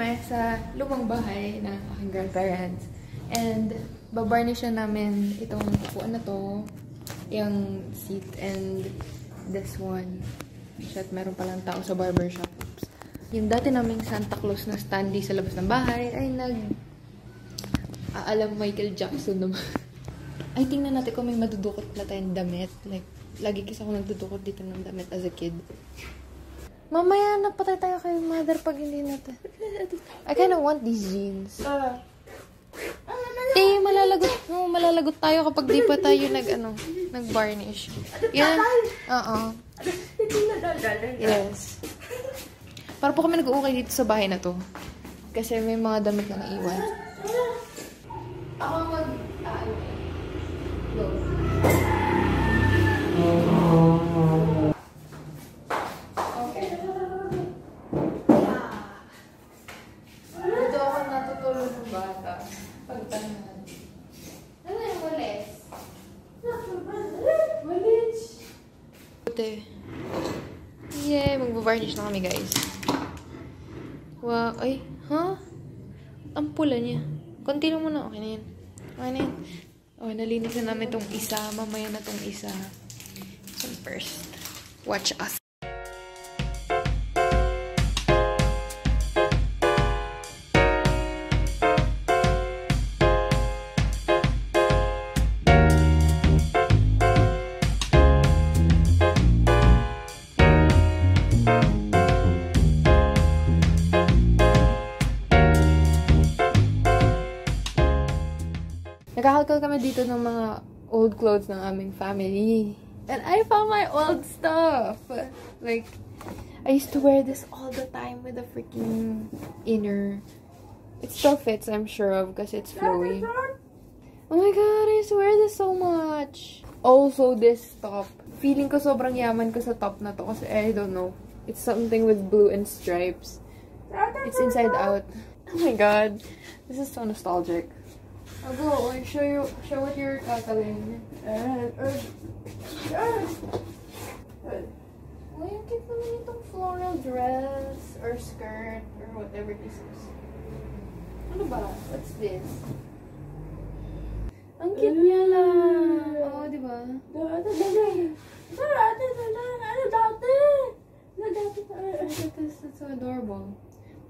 kami sa lumang bahay ng aking grandparents. And, babarnish na namin itong upuan na to, yung seat, and this one. Shit, meron palang tao sa barbershop. Oops. Yung dati naming Santa Claus na standee sa labas ng bahay ay alam Michael Jackson naman. Ay, tingnan natin kung may madudukot na tayong damit. Like, lagi kasi ako nagdudukot dito ng damit as a kid. Mamaya, napatay tayo kay mother pag hindi natin. I kinda want these jeans. Malalagot tayo kapag di pa tayo nag-varnish. Yan. Oo. Yes. Para po kami nag-uukay dito sa bahay na to. Kasi may mga damit na naiwan. Ako go. Yeah, magbabarnish na kami, guys. Wow, ay, huh? Ang pula niya. Konti lang muna, okay na yan. Okay na yan. Okay, nalinis na namin tong isa. Mamaya na tong isa. So first, watch us. Nakakalkal kami dito ng mga old clothes ng aming family. And I found my old stuff. Like, I used to wear this all the time with a freaking inner. It still fits, I'm sure of, because it's flowy. Oh my god, I used to wear this so much. Also, this top. Feeling ko sobrang yaman ko sa top na to kasi I don't know. It's something with blue and stripes. It's inside out. Oh my god. This is so nostalgic. I'll go and show what you're tackling. Why you keep naman itong floral dress or skirt or whatever this is? Ano ba? What's this? Ang cute niya lang. Oo, di ba? That's so adorable.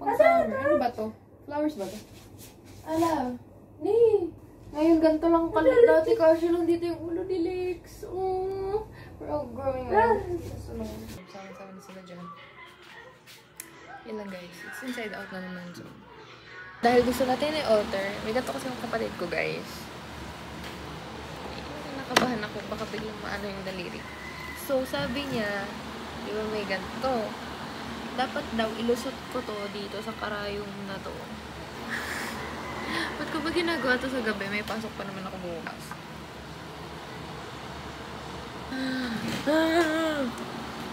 Pang summer. Ano ba to? Flowers ba to? Ala. Ngayon, ganito lang kalit dati kasi lang dito yung ulo ni Lex. Oh, we're all growing up. Sama-sama na sila dyan. Yan lang guys. It's inside out na naman. So. Dahil gusto natin i-alter, may ganito kasi yung kapatid ko guys. Nakabahan ako, baka biglang maano yung daliri. So, sabi niya, di ba may ganito? Dapat daw ilusot ko to dito sa karayong na to. Ba't ko ba ginagawa to sa gabi? May pasok pa naman ako bukas.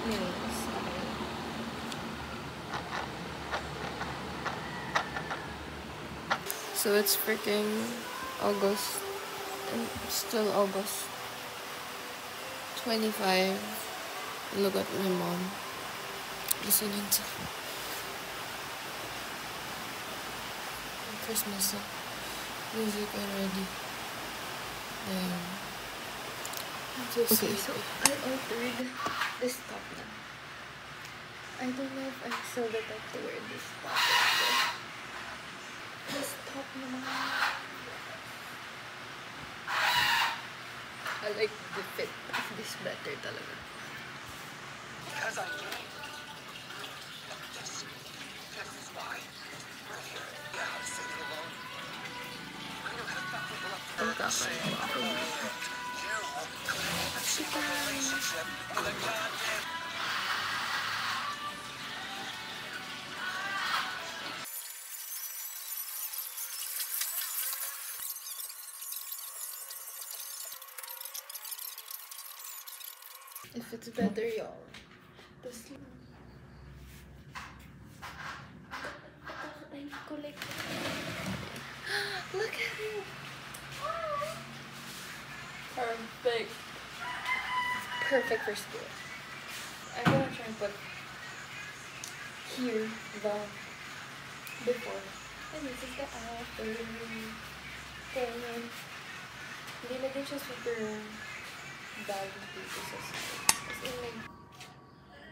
Anyways, okay. So it's freaking August. And still August 25. Look at my mom listening to Christmas music already. I'm so okay, so I altered this top now. I don't know if I'm still the type to wear this top. This top naman. I like the fit of this better talaga. Because I can. This is why. Ang kakayawa ako dito. If it's better, y'all. Look at it. Perfect. Perfect for school. I'm gonna try and put here the before. And this is the after. Kaya, hindi na din siya super baggy dito sa side. As in, like,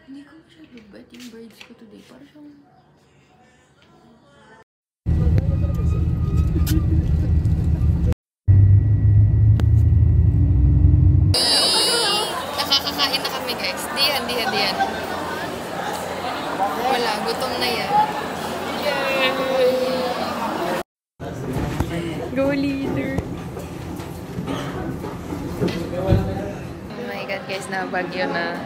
hindi ko siya bibet yung braids ko today. Para siyang... Nakakakain na kami, guys. Diyan. Wala, gutom na yan. Yay! Go leader! Oh my god, guys, nabagyo na.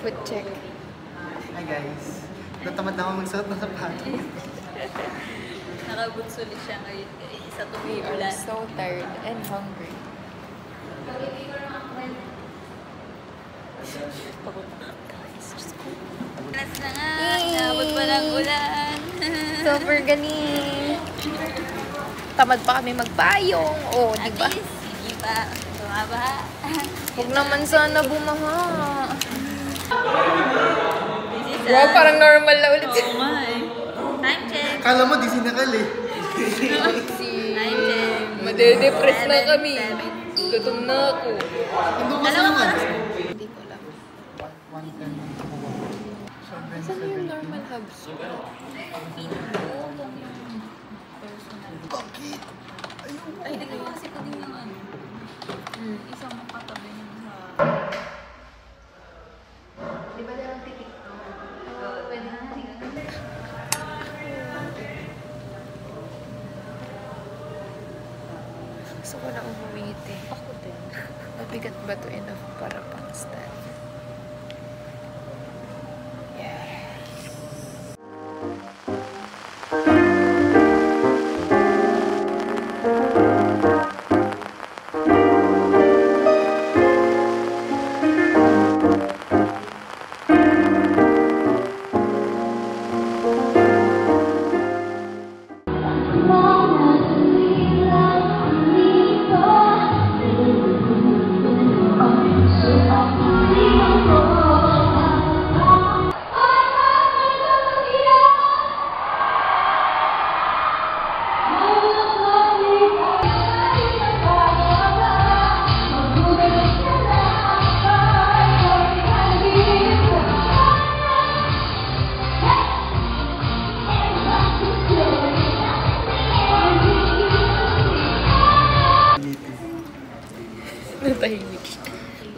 Foot check. Hi guys. Natamad na ako magsuot ng sapatos. Nakaboots ulit siya ngayon guys. Sa We are tumulan. so tired and hungry. Pagod na guys. Diyos ko. Alas na nga. Nakabot pa ng ulan. Super galing! Tamad pa kami magpayong. Oh, At diba? least, hindi pa bumabaha. Huwag naman sana bumaha. This is Wow, parang normal na ulit. Oo nga eh. Time check. Kala mo di sinakal eh. Time check. Madedepress na kami. Gutom na ako. Ano ba sa Dalawang naman? oras. Hindi ko alam. Saan yung normal hubs? Bakit? Ay, di ko kasi ko din yung ano. Isang makatabi niya sa... Di ba dalang titik to? Pwede na natin. Gusto ko na umuwit eh. Ako din. Mabigat ba to enough para pang stand? Natahimik siya.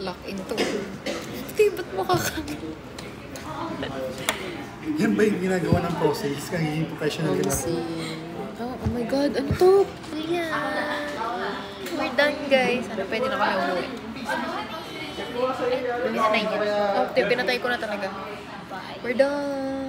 Lock into. Hindi, ba't makakain? Yan ba yung ginagawa ng process? Kagiging professional ka na. Oh my god, ano to? Ayan. We're done, guys. Ano, pwede na kami umuwi. Pinatay niya. Oh, pinatay ko na talaga. We're done.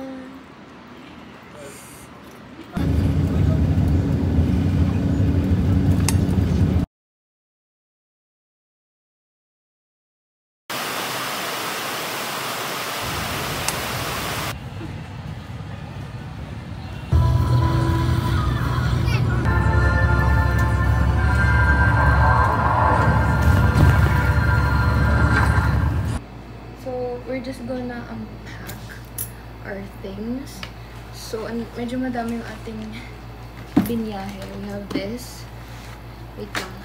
We're just gonna unpack our things. So, medyo madami yung ating binyahe. We have this. Wait lang.